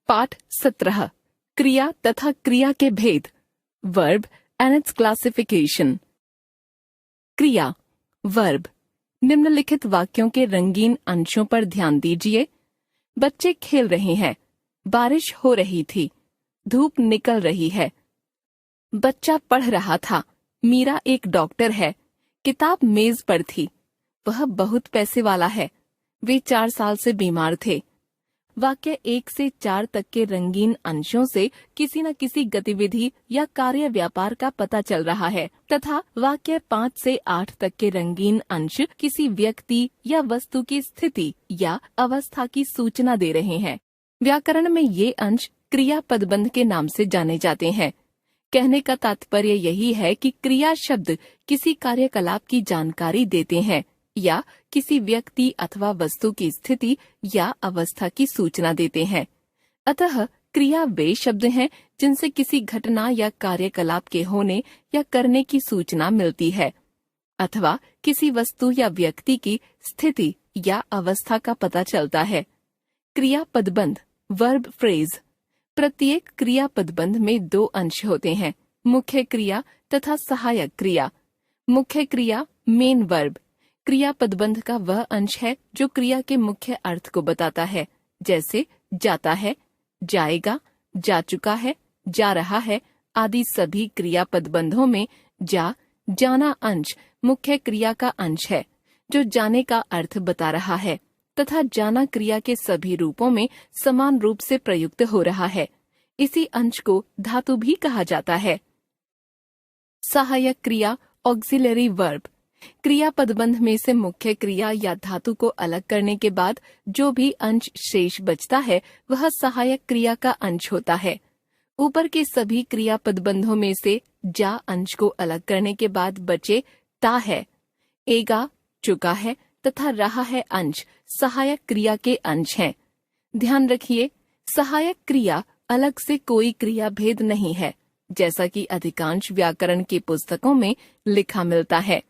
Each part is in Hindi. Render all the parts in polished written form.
पाठ 17 क्रिया तथा क्रिया के भेद, वर्ब एंड इट्स क्लासिफिकेशन। क्रिया वर्ब। निम्नलिखित वाक्यों के रंगीन अंशों पर ध्यान दीजिए। बच्चे खेल रहे हैं, बारिश हो रही थी, धूप निकल रही है। बच्चा पढ़ रहा था, मीरा एक डॉक्टर है, किताब मेज पर थी, वह बहुत पैसे वाला है, वे 4 साल से बीमार थे। वाक्य 1 से 4 तक के रंगीन अंशों से किसी न किसी गतिविधि या कार्य व्यापार का पता चल रहा है तथा वाक्य 5 से 8 तक के रंगीन अंश किसी व्यक्ति या वस्तु की स्थिति या अवस्था की सूचना दे रहे हैं। व्याकरण में ये अंश क्रिया पदबंध के नाम से जाने जाते हैं। कहने का तात्पर्य यही है कि क्रिया शब्द किसी कार्यकलाप की जानकारी देते हैं या किसी व्यक्ति अथवा वस्तु की स्थिति या अवस्था की सूचना देते हैं। अतः क्रिया वे शब्द हैं जिनसे किसी घटना या कार्यकलाप के होने या करने की सूचना मिलती है अथवा किसी वस्तु या व्यक्ति की स्थिति या अवस्था का पता चलता है। क्रिया पदबंध वर्ब फ्रेज। प्रत्येक क्रिया पदबंध में 2 अंश होते हैं, मुख्य क्रिया तथा सहायक क्रिया। मुख्य क्रिया मेन वर्ब क्रिया पदबंध का वह अंश है जो क्रिया के मुख्य अर्थ को बताता है, जैसे जाता है, जाएगा, जा चुका है, जा रहा है आदि। सभी क्रिया पदबंधों में जाना अंश मुख्य क्रिया का अंश है जो जाने का अर्थ बता रहा है तथा जाना क्रिया के सभी रूपों में समान रूप से प्रयुक्त हो रहा है। इसी अंश को धातु भी कहा जाता है। सहायक क्रिया ऑक्सिलरी वर्ब। क्रिया पदबंध में से मुख्य क्रिया या धातु को अलग करने के बाद जो भी अंश शेष बचता है वह सहायक क्रिया का अंश होता है। ऊपर के सभी क्रिया पदबंधों में से जा अंश को अलग करने के बाद बचे ता है, एगा चुका है तथा रहा है अंश सहायक क्रिया के अंश हैं। ध्यान रखिए, सहायक क्रिया अलग से कोई क्रिया भेद नहीं है, जैसा कि अधिकांश व्याकरण की पुस्तकों में लिखा मिलता है।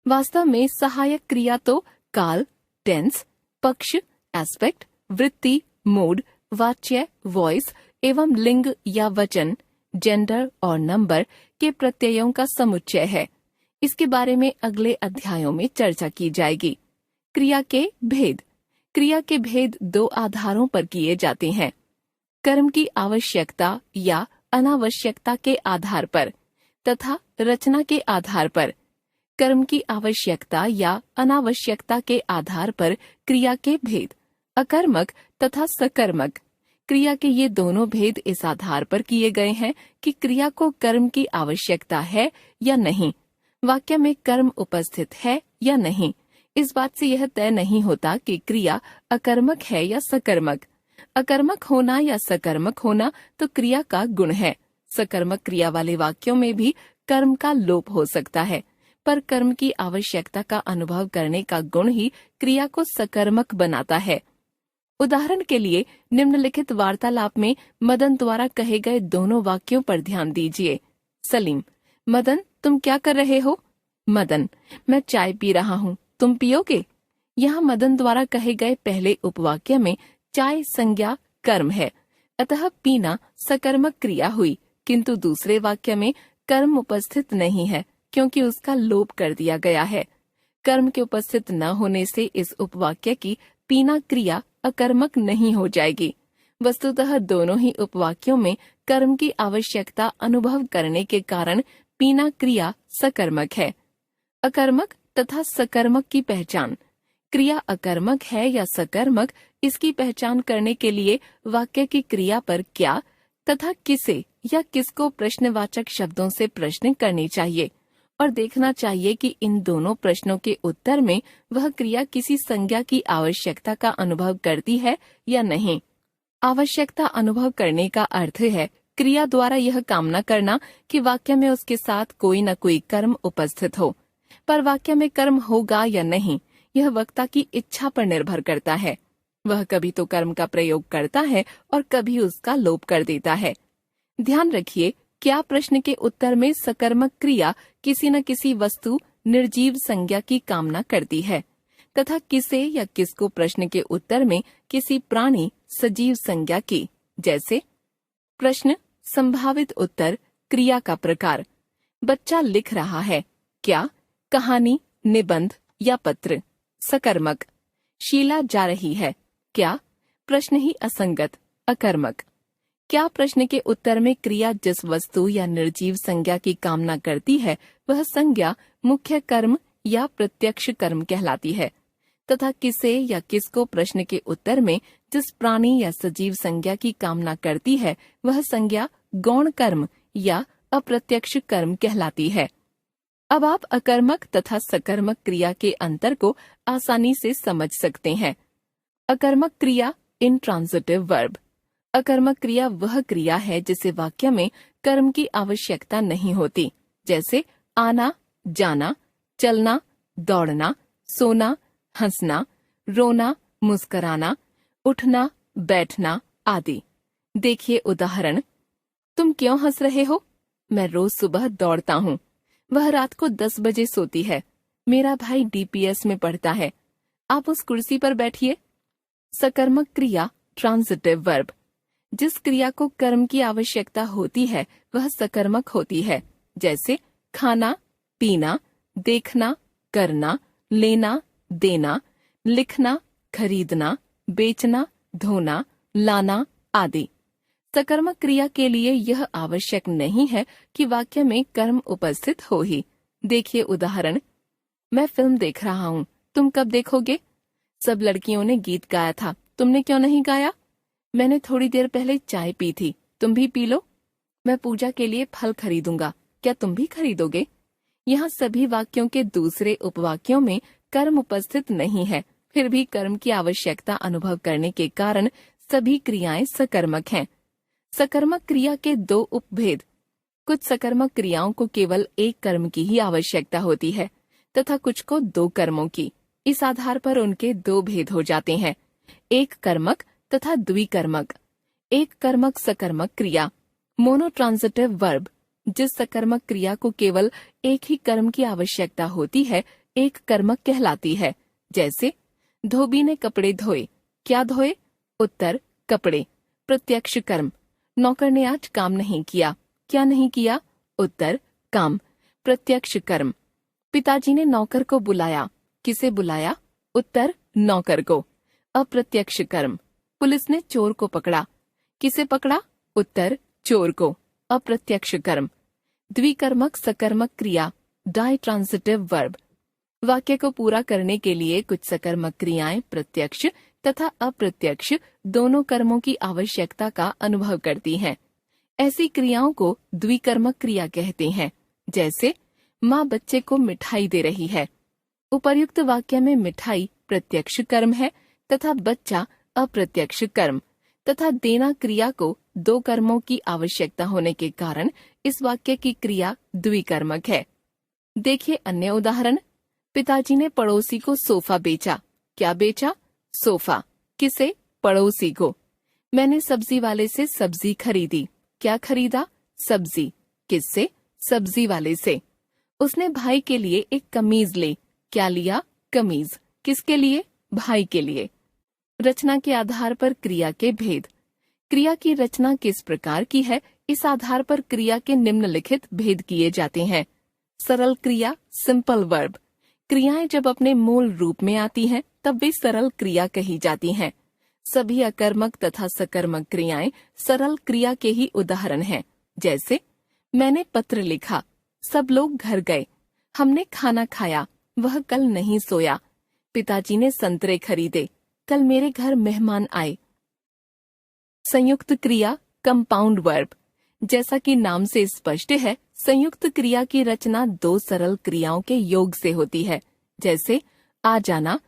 वास्तव में सहायक क्रिया तो काल, टेंस, पक्ष, एस्पेक्ट, वृत्ति, मूड, वाच्य, वॉइस एवं लिंग या वचन, जेंडर और नंबर के प्रत्ययों का समुच्चय है। इसके बारे में अगले अध्यायों में चर्चा की जाएगी। क्रिया के भेद। क्रिया के भेद 2 आधारों पर किए जाते हैं, कर्म की आवश्यकता या अनावश्यकता के आधार पर तथा रचना के आधार पर। कर्म की आवश्यकता या अनावश्यकता के आधार पर क्रिया के भेद, अकर्मक तथा सकर्मक। क्रिया के ये दोनों भेद इस आधार पर किए गए हैं कि क्रिया को कर्म की आवश्यकता है या नहीं, वाक्य में कर्म उपस्थित है या नहीं। इस बात से यह तय नहीं होता कि क्रिया अकर्मक है या सकर्मक। अकर्मक होना या सकर्मक होना तो क्रिया का गुण है। सकर्मक क्रिया वाले वाक्यों में भी कर्म का लोप हो सकता है, पर कर्म की आवश्यकता का अनुभव करने का गुण ही क्रिया को सकर्मक बनाता है। उदाहरण के लिए निम्नलिखित वार्तालाप में मदन द्वारा कहे गए दोनों वाक्यों पर ध्यान दीजिए। सलीम, मदन तुम क्या कर रहे हो? मदन, मैं चाय पी रहा हूँ, तुम पियोगे? यहाँ मदन द्वारा कहे गए पहले उपवाक्य में चाय संज्ञा कर्म है, अतः पीना सकर्मक क्रिया हुई, किंतु दूसरे वाक्य में कर्म उपस्थित नहीं है क्योंकि उसका लोप कर दिया गया है। कर्म के उपस्थित न होने से इस उपवाक्य की पीना क्रिया अकर्मक नहीं हो जाएगी। वस्तुतः दोनों ही उपवाक्यों में कर्म की आवश्यकता अनुभव करने के कारण पीना क्रिया सकर्मक है। अकर्मक तथा सकर्मक की पहचान। क्रिया अकर्मक है या सकर्मक, इसकी पहचान करने के लिए वाक्य की क्रिया पर क्या तथा किसे या किसको प्रश्नवाचक शब्दों से प्रश्न करने चाहिए और देखना चाहिए कि इन दोनों प्रश्नों के उत्तर में वह क्रिया किसी संज्ञा की आवश्यकता का अनुभव करती है या नहीं। आवश्यकता अनुभव करने का अर्थ है क्रिया द्वारा यह कामना करना कि वाक्य में उसके साथ कोई न कोई कर्म उपस्थित हो, पर वाक्य में कर्म होगा या नहीं यह वक्ता की इच्छा पर निर्भर करता है। वह कभी तो कर्म का प्रयोग करता है और कभी उसका लोप कर देता है। ध्यान रखिए, क्या प्रश्न के उत्तर में सकर्मक क्रिया किसी न किसी वस्तु निर्जीव संज्ञा की कामना करती है तथा किसे या किसको प्रश्न के उत्तर में किसी प्राणी सजीव संज्ञा की जैसे प्रश्न, संभावित उत्तर, क्रिया का प्रकार। बच्चा लिख रहा है, क्या? कहानी, निबंध या पत्र। सकर्मक। शीला जा रही है, क्या? प्रश्न ही असंगत, अकर्मक। क्या प्रश्न के उत्तर में क्रिया जिस वस्तु या निर्जीव संज्ञा की कामना करती है वह संज्ञा मुख्य कर्म या प्रत्यक्ष कर्म कहलाती है, तथा किसे या किसको प्रश्न के उत्तर में जिस प्राणी या सजीव संज्ञा की कामना करती है वह संज्ञा गौण कर्म या अप्रत्यक्ष कर्म कहलाती है। अब आप अकर्मक तथा सकर्मक क्रिया के अंतर को आसानी से समझ सकते हैं। अकर्मक क्रिया, इंट्रांजिटिव वर्ब। अकर्मक क्रिया वह क्रिया है जिसे वाक्य में कर्म की आवश्यकता नहीं होती, जैसे आना, जाना, चलना, दौड़ना, सोना, हंसना, रोना, मुस्कुराना, उठना, बैठना आदि। देखिए उदाहरण। तुम क्यों हंस रहे हो? मैं रोज सुबह दौड़ता हूँ। वह रात को 10 बजे सोती है। मेरा भाई DPS में पढ़ता है। आप उस कुर्सी पर बैठिए। सकर्मक क्रिया, ट्रांजिटिव वर्ब। जिस क्रिया को कर्म की आवश्यकता होती है वह सकर्मक होती है, जैसे खाना, पीना, देखना, करना, लेना, देना, लिखना, खरीदना, बेचना, धोना, लाना आदि। सकर्मक क्रिया के लिए यह आवश्यक नहीं है कि वाक्य में कर्म उपस्थित हो ही। देखिए उदाहरण। मैं फिल्म देख रहा हूँ, तुम कब देखोगे? सब लड़कियों ने गीत गाया था, तुमने क्यों नहीं गाया? मैंने थोड़ी देर पहले चाय पी थी, तुम भी पी लो। मैं पूजा के लिए फल खरीदूंगा, क्या तुम भी खरीदोगे? यहाँ सभी वाक्यों के दूसरे उपवाक्यों में कर्म उपस्थित नहीं है, फिर भी कर्म की आवश्यकता अनुभव करने के कारण सभी क्रियाएं सकर्मक हैं। सकर्मक क्रिया के 2 उपभेद। कुछ सकर्मक क्रियाओं को केवल एक कर्म की ही आवश्यकता होती है तथा कुछ को 2 कर्मों की। इस आधार पर उनके 2 भेद हो जाते हैं, एक कर्मक तथा द्विकर्मक। एक कर्मक सकर्मक क्रिया, मोनोट्रांजिटिव वर्ब। जिस सकर्मक क्रिया को केवल एक ही कर्म की आवश्यकता होती है एक कर्मक कहलाती है, जैसे धोबी ने कपड़े धोए, क्या धोए? उत्तर, कपड़े, प्रत्यक्ष कर्म। नौकर ने आज काम नहीं किया, क्या नहीं किया? उत्तर, काम, प्रत्यक्ष कर्म। पिताजी ने नौकर को बुलाया, किसे बुलाया? उत्तर, नौकर को, अप्रत्यक्ष कर्म। पुलिस ने चोर को पकड़ा, किसे पकड़ा? उत्तर, चोर को, अप्रत्यक्ष कर्म। द्विकर्मक सकर्मक क्रिया, डाइट्रांजिटिव वर्ब। वाक्य को पूरा करने के लिए कुछ सकर्मक क्रियाएं प्रत्यक्ष तथा अप्रत्यक्ष दोनों कर्मों की आवश्यकता का अनुभव करती हैं। ऐसी क्रियाओं को द्विकर्मक क्रिया कहते हैं, जैसे माँ बच्चे को मिठाई दे रही है। उपर्युक्त वाक्य में मिठाई प्रत्यक्ष कर्म है तथा बच्चा अप्रत्यक्ष कर्म, तथा देना क्रिया को 2 कर्मों की आवश्यकता होने के कारण इस वाक्य की क्रिया द्विकर्मक है। देखिए अन्य उदाहरण। पिताजी ने पड़ोसी को सोफा बेचा, क्या बेचा? सोफा, किसे? पड़ोसी को। मैंने सब्जी वाले से सब्जी खरीदी, क्या खरीदा? सब्जी, किससे? सब्जी वाले से। उसने भाई के लिए एक कमीज ली, क्या लिया? कमीज, किसके लिए? भाई के लिए। रचना के आधार पर क्रिया के भेद। क्रिया की रचना किस प्रकार की है, इस आधार पर क्रिया के निम्नलिखित भेद किए जाते हैं। सरल क्रिया, सिंपल वर्ब। क्रियाएं जब अपने मूल रूप में आती हैं तब वे सरल क्रिया कही जाती हैं। सभी अकर्मक तथा सकर्मक क्रियाएं सरल क्रिया के ही उदाहरण हैं, जैसे मैंने पत्र लिखा, सब लोग घर गए, हमने खाना खाया, वह कल नहीं सोया, पिताजी ने संतरे खरीदे, कल मेरे घर मेहमान आए। संयुक्त क्रिया, कंपाउंड वर्ब। जैसा कि नाम से स्पष्ट है, संयुक्त क्रिया की रचना 2 सरल क्रियाओं के योग से होती है, जैसे आ जाना,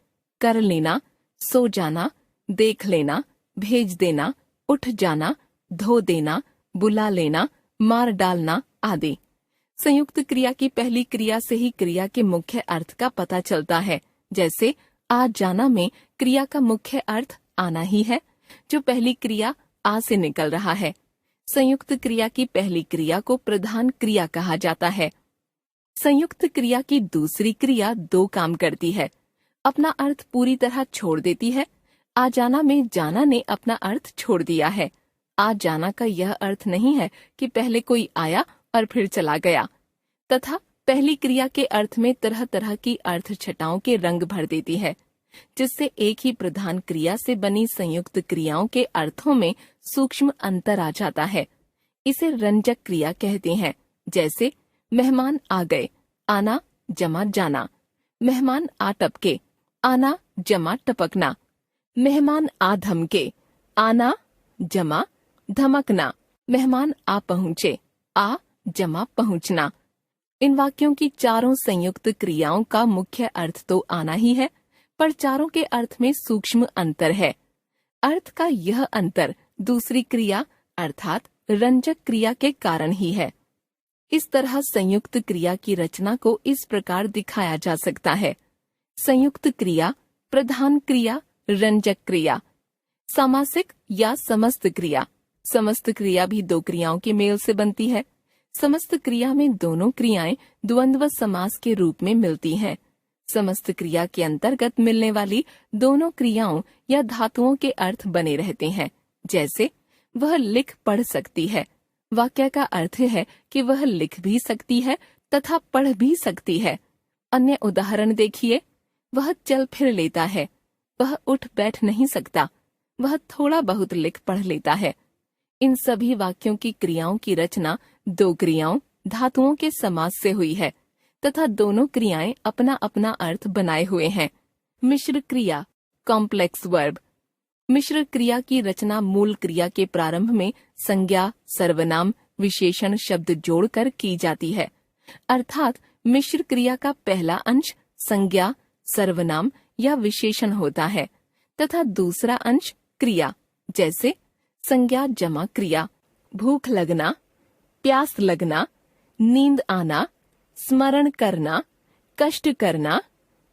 कर लेना, सो जाना, देख लेना, भेज देना, उठ जाना, धो देना, बुला लेना, मार डालना आदि। संयुक्त क्रिया की पहली क्रिया से ही क्रिया के मुख्य अर्थ का पता चलता है, जैसे आ जाना में क्रिया का मुख्य अर्थ आना ही है, जो पहली क्रिया आ से निकल रहा है। संयुक्त क्रिया की पहली क्रिया को प्रधान क्रिया कहा जाता है। संयुक्त क्रिया की दूसरी क्रिया 2 काम करती है, अपना अर्थ पूरी तरह छोड़ देती है। आ जाना में जाना ने अपना अर्थ छोड़ दिया है, आ जाना का यह अर्थ नहीं है कि पहले कोई आया और फिर चला गया, तथा पहली क्रिया के अर्थ में तरह तरह की अर्थ छटाओं के रंग भर देती है, जिससे एक ही प्रधान क्रिया से बनी संयुक्त क्रियाओं के अर्थों में सूक्ष्म अंतर आ जाता है। इसे रंजक क्रिया कहते हैं। जैसे मेहमान आ गए, आना जमा जाना। मेहमान आ टपके, आना जमा टपकना। मेहमान आ धमके, आना जमा धमकना। मेहमान आ पहुँचे, आ जमा पहुँचना। इन वाक्यों की चारों संयुक्त क्रियाओं का मुख्य अर्थ तो आना ही है, पर चारों के अर्थ में सूक्ष्म अंतर है। अर्थ का यह अंतर दूसरी क्रिया अर्थात रंजक क्रिया के कारण ही है। इस तरह संयुक्त क्रिया की रचना को इस प्रकार दिखाया जा सकता है। संयुक्त क्रिया, प्रधान क्रिया, रंजक क्रिया। सामासिक या समस्त क्रिया। समस्त क्रिया भी दो क्रियाओं के मेल से बनती है। समस्त क्रिया में दोनों क्रियाएं द्वंद्व समास के रूप में मिलती हैं। समस्त क्रिया के अंतर्गत मिलने वाली दोनों क्रियाओं या धातुओं के अर्थ बने रहते हैं। जैसे वह लिख पढ़ सकती है, वाक्य का अर्थ है कि वह लिख भी सकती है तथा पढ़ भी सकती है। अन्य उदाहरण देखिए, वह चल फिर लेता है, वह उठ बैठ नहीं सकता, वह थोड़ा बहुत लिख पढ़ लेता है। इन सभी वाक्यों की क्रियाओं की रचना दो क्रियाओं, धातुओं के समास से हुई है तथा दोनों क्रियाएं अपना अपना अर्थ बनाए हुए हैं। मिश्र क्रिया, कॉम्प्लेक्स वर्ब। मिश्र क्रिया की रचना मूल क्रिया के प्रारंभ में संज्ञा, सर्वनाम, विशेषण शब्द जोड़कर की जाती है। अर्थात मिश्र क्रिया का पहला अंश संज्ञा, सर्वनाम या विशेषण होता है तथा दूसरा अंश क्रिया। जैसे संज्ञा जमा क्रिया, भूख लगना, प्यास लगना, नींद आना, स्मरण करना, कष्ट करना,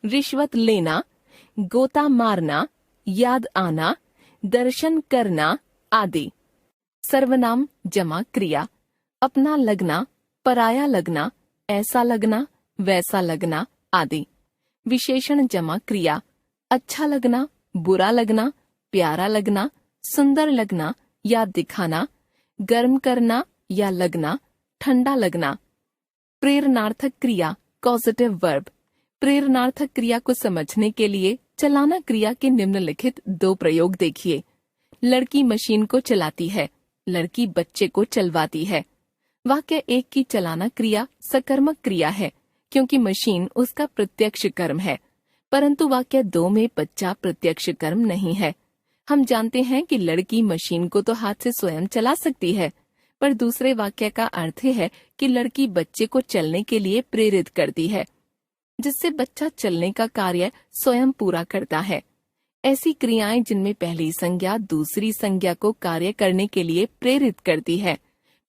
रिश्वत लेना, गोता मारना, याद आना, दर्शन करना आदि। सर्वनाम जमा क्रिया, अपना लगना, पराया लगना, ऐसा लगना, वैसा लगना आदि। विशेषण जमा क्रिया, अच्छा लगना, बुरा लगना, प्यारा लगना, सुंदर लगना या दिखाना, गर्म करना या लगना, ठंडा लगना। प्रेरणार्थक क्रिया, कॉजेटिव वर्ब। प्रेरणार्थक क्रिया को समझने के लिए चलाना क्रिया के निम्नलिखित दो प्रयोग देखिए। लड़की मशीन को चलाती है, लड़की बच्चे को चलवाती है। वाक्य एक की चलाना क्रिया सकर्मक क्रिया है क्योंकि मशीन उसका प्रत्यक्ष कर्म है, परंतु वाक्य दो में बच्चा प्रत्यक्ष कर्म नहीं है। हम जानते हैं कि लड़की मशीन को तो हाथ से स्वयं चला सकती है, पर दूसरे वाक्य का अर्थ है कि लड़की बच्चे को चलने के लिए प्रेरित करती है, जिससे बच्चा चलने का कार्य स्वयं पूरा करता है। ऐसी क्रियाएं जिनमें पहली संज्ञा दूसरी संज्ञा को कार्य करने के लिए प्रेरित करती है,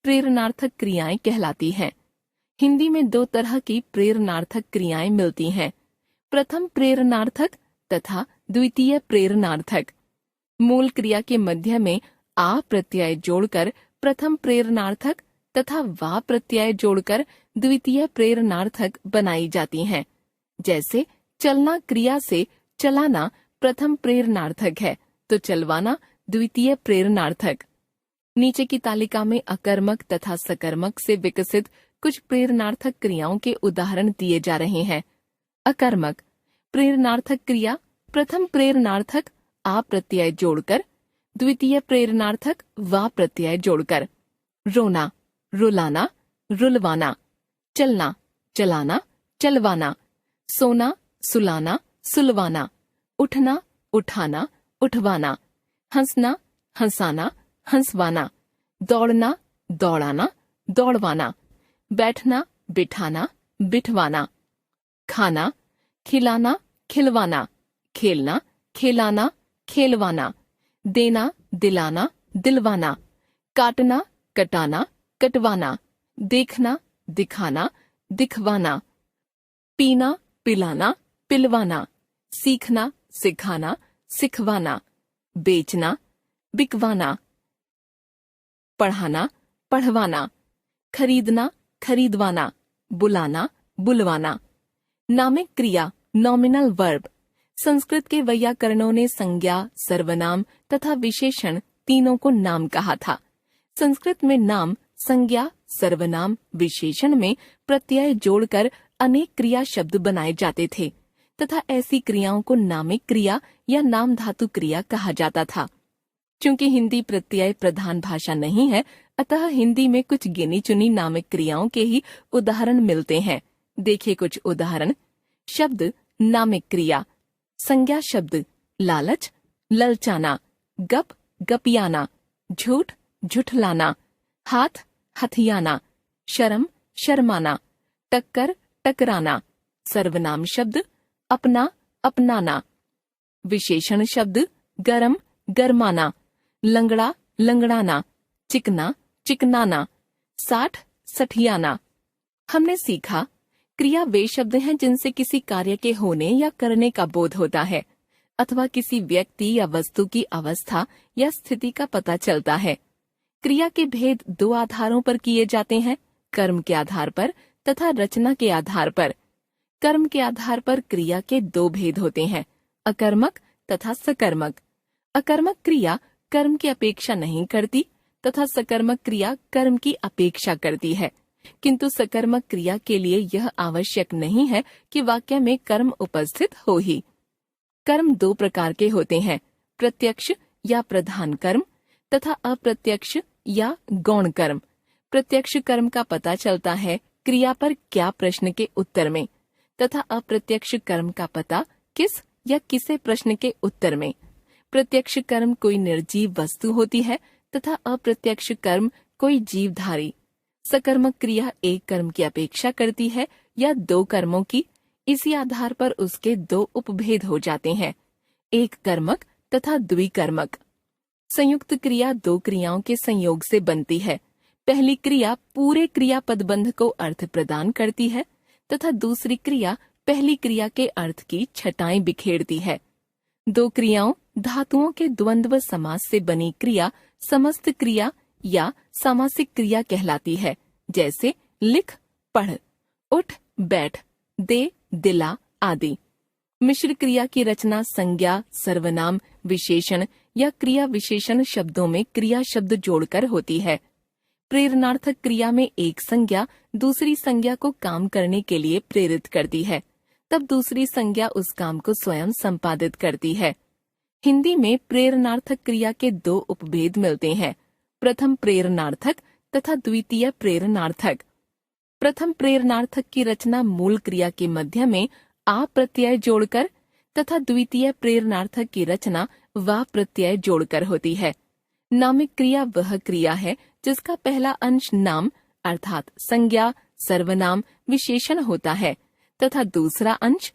प्रेरणार्थक क्रियाएं कहलाती हैं। हिंदी में दो तरह की प्रेरणार्थक क्रियाएं मिलती हैं, प्रथम प्रेरणार्थक तथा द्वितीय प्रेरणार्थक। मूल क्रिया के मध्य में आ प्रत्यय जोड़कर प्रथम प्रेरणार्थक तथा वा प्रत्यय जोड़कर द्वितीय प्रेरणार्थक बनाई जाती हैं। जैसे चलना क्रिया से चलाना प्रथम प्रेरणार्थक है तो चलवाना द्वितीय प्रेरणार्थक। नीचे की तालिका में अकर्मक तथा सकर्मक से विकसित कुछ प्रेरणार्थक क्रियाओं के उदाहरण दिए जा रहे हैं। अकर्मक प्रेरणार्थक क्रिया, प्रथम प्रेरणार्थक आ प्रत्यय जोड़कर, द्वितीय प्रेरणार्थक वा प्रत्यय जोड़कर। रोना, रुलाना, रुलवाना। चलना, चलाना, चलवाना। सोना, सुलाना, सुलवाना। उठना, उठाना, उठवाना। हंसना, हंसाना, हंसवाना। दौड़ना, दौड़ाना, दौड़वाना। बैठना, बिठाना, बिठवाना। खाना, खिलाना, खिलवाना। खेलना, खिलाना, खेलवाना। देना, दिलाना, दिलवाना। काटना, कटाना, कटवाना। देखना, दिखाना, दिखवाना। पीना, पिलाना, पिलवाना। सीखना, सिखाना, सिखवाना। बेचना, बिकवाना। पढ़ाना, पढ़वाना। खरीदना, खरीदवाना। बुलाना, बुलवाना। नामिक क्रिया, नॉमिनल वर्ब। संस्कृत के वैयाकरणों ने संज्ञा, सर्वनाम तथा विशेषण तीनों को नाम कहा था। संस्कृत में नाम, संज्ञा, सर्वनाम, विशेषण में प्रत्यय जोड़कर अनेक क्रिया शब्द बनाए जाते थे तथा ऐसी क्रियाओं को नामिक क्रिया या नाम धातु क्रिया कहा जाता था। चूंकि हिंदी प्रत्यय प्रधान भाषा नहीं है, अतः हिंदी में कुछ गिनी चुनी नामिक क्रियाओं के ही उदाहरण मिलते हैं। देखिए कुछ उदाहरण। शब्द नामिक क्रिया। संज्ञा शब्द लालच, ललचाना, गप, गपियाना, झूठ, झुठलाना, हाथ, हथियाना, शर्म, शर्माना, टक्कर, टकराना। सर्वनाम शब्द अपना, अपनाना। विशेषण शब्द गरम, गरमाना, लंगड़ा, लंगड़ाना, चिकना, चिकनाना, साठ, सठियाना। हमने सीखा क्रिया वे शब्द हैं जिनसे किसी कार्य के होने या करने का बोध होता है अथवा किसी व्यक्ति या वस्तु की अवस्था या स्थिति का पता चलता है। क्रिया के भेद दो आधारों पर किए जाते हैं, कर्म के आधार पर तथा रचना के आधार पर। कर्म के आधार पर क्रिया के दो भेद होते हैं, अकर्मक तथा सकर्मक। अकर्मक क्रिया कर्म की अपेक्षा नहीं करती तथा सकर्मक क्रिया कर्म की अपेक्षा करती है, किंतु सकर्मक क्रिया के लिए यह आवश्यक नहीं है कि वाक्य में कर्म उपस्थित हो ही। कर्म दो प्रकार के होते हैं, प्रत्यक्ष या प्रधान कर्म तथा अप्रत्यक्ष या गौण कर्म। प्रत्यक्ष कर्म का पता चलता है क्रिया पर क्या प्रश्न के उत्तर में तथा अप्रत्यक्ष कर्म का पता किस या किसे प्रश्न के उत्तर में। प्रत्यक्ष कर्म कोई निर्जीव वस्तु होती है तथा अप्रत्यक्ष कर्म कोई जीवधारी। सकर्मक क्रिया एक कर्म की अपेक्षा करती है या दो कर्मों की। इसी आधार पर उसके दो उपभेद हो जाते हैं, एक कर्मक तथा द्विकर्मक। संयुक्त क्रिया दो क्रियाओं के संयोग से बनती है। पहली क्रिया पूरे क्रिया पदबंध को अर्थ प्रदान करती है तथा दूसरी क्रिया पहली क्रिया के अर्थ की छटाएं बिखेरती है। दो क्रियाओं धातुओं के द्वंद्व समास से बनी क्रिया समस्त क्रिया या सामासिक क्रिया कहलाती है, जैसे लिख, पढ़, उठ, बैठ, दे, दिला आदि। मिश्र क्रिया की रचना संज्ञा, सर्वनाम, विशेषण या क्रिया विशेषण शब्दों में क्रिया शब्द जोड़कर होती है। प्रेरणार्थक क्रिया में एक संज्ञा दूसरी संज्ञा को काम करने के लिए प्रेरित करती है, तब दूसरी संज्ञा उस काम को स्वयं संपादित करती है। हिंदी में प्रेरणार्थक क्रिया के दो उपभेद मिलते हैं, प्रथम प्रेरणार्थक तथा द्वितीय प्रेरणार्थक। प्रथम प्रेरणार्थक की रचना मूल क्रिया के मध्य में आ प्रत्यय जोड़कर तथा द्वितीय प्रेरणार्थक की रचना वा प्रत्यय जोड़कर होती है। नामिक क्रिया वह क्रिया है जिसका पहला अंश नाम अर्थात संज्ञा, सर्वनाम, विशेषण होता है तथा दूसरा अंश